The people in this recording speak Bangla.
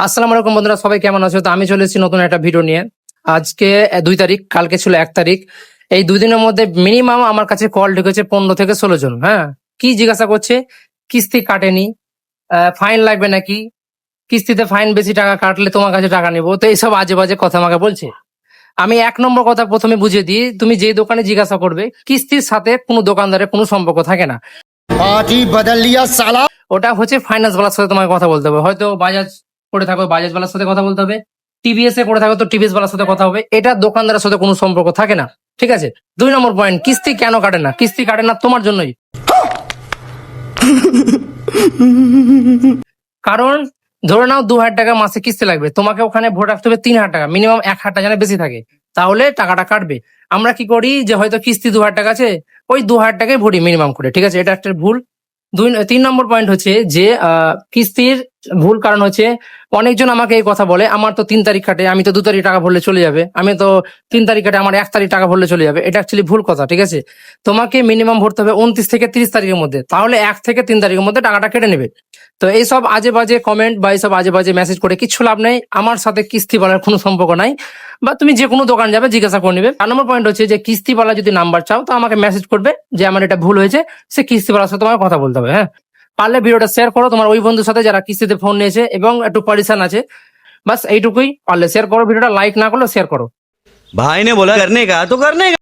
আসসালামু আলাইকুম বন্ধুরা, সবাই কেমন আছো? তো আমি চলে এসেছি নতুন একটা ভিডিও নিয়ে। আজকে 2 তারিখ, কালকে ছিল 1 তারিখ। এই 2 দিনের মধ্যে মিনিমাম আমার কাছে কল ঢুকেছে 15 থেকে 16 জন। হ্যাঁ, কি জিজ্ঞাসা করছে? কিস্তি কাটেনি, ফাইন লাগবে নাকি, কিস্তিতে ফাইন বেশি টাকা কাটলে তোমার কাছে টাকা নিবো। তো এইসব আজে বাজে কথা আমাকে বলছে। আমি 1 নম্বর কথা প্রথমে বুঝিয়ে দিই, তুমি যে দোকানে জিজ্ঞাসা করবে, কিস্তির সাথে কোনো দোকানদারের কোনো সম্পর্ক থাকে না। पार्टी बदल लिया साला। ওটা হচ্ছে ফাইন্যান্স ওয়ালার সাথে তোমাকে কথা বলতে হবে। হয়তো বাজাজ করে থাকো, বাজাজ ওয়ালার সাথে কথা বলতে হবে। টিভিএস এ করে থাকো তো টিভিএস ওয়ালার সাথে কথা হবে। এটা দোকানদারের সাথে কোনো সম্পর্ক থাকে না। ঠিক আছে। 2 নম্বর পয়েন্ট, কিস্তি কেন কাটে না? কিস্তি কাটে না তোমার জন্যই। কারণ ধরে নাও 2,000 টাকা মাসে কিস্তি লাগবে, তোমাকে ওখানে ভোট রাখতে হবে 3,000 টাকা, মিনিমাম 1,000 টাকা যেন বেশি থাকে, তাহলে টাকাটা কাটবে। আমরা কি করি যে হয়তো কিস্তি 2,000 টাকা আছে, ওই 2,000 টাকাই ভরি মিনিমাম করে। ঠিক আছে, এটা একটা ভুল। 3 নম্বর পয়েন্ট হচ্ছে যে কিস্তির ভুল কারণ হচ্ছে অনেকজন আমাকে এই কথা বলে, আমার তো 3 তারিখ কাটে, আমি তো 2 তারিখ টাকা ভরলে চলে যাবে, আমি তো 3 তারিখ কাটে, আমার 1 তারিখ টাকা ভরলে চলে যাবে। এটা অ্যাকচুয়ালি ভুল কথা। ঠিক আছে, তোমাকে মিনিমাম ভরতে হবে 29 থেকে 30 তারিখের মধ্যে, তাহলে 1 থেকে 3 তারিখের মধ্যে টাকাটা কেটে নেবে। তো এইসব আজে বাজে কমেন্ট বা এইসব আজে বাজে মেসেজ করে কিচ্ছু লাভ নেই। আমার সাথে কিস্তিওয়ালার কোনো সম্পর্ক নাই। বা তুমি যে কোনো দোকান যাবে, জিজ্ঞাসা করে নিবে। 4 নম্বর পয়েন্ট হচ্ছে যে কিস্তিওয়ালা যদি নাম্বার চাও তো আমাকে মেসেজ করবে যে আমার এটা ভুল হয়েছে, সে কিস্তিওয়ালার সাথে তোমাকে কথা বলতে হবে। হ্যাঁ, পারলে ভিডিওটা শেয়ার করো তোমার ওই বন্ধুর সাথে যারা কিস্তিতে ফোন নিয়েছে এবং একটু পরিশান আছে। বাস এইটুকুই। পারলে শেয়ার করো ভিডিওটা, লাইক না করলে শেয়ার করো। भाई ने बोला करने का तो करने का।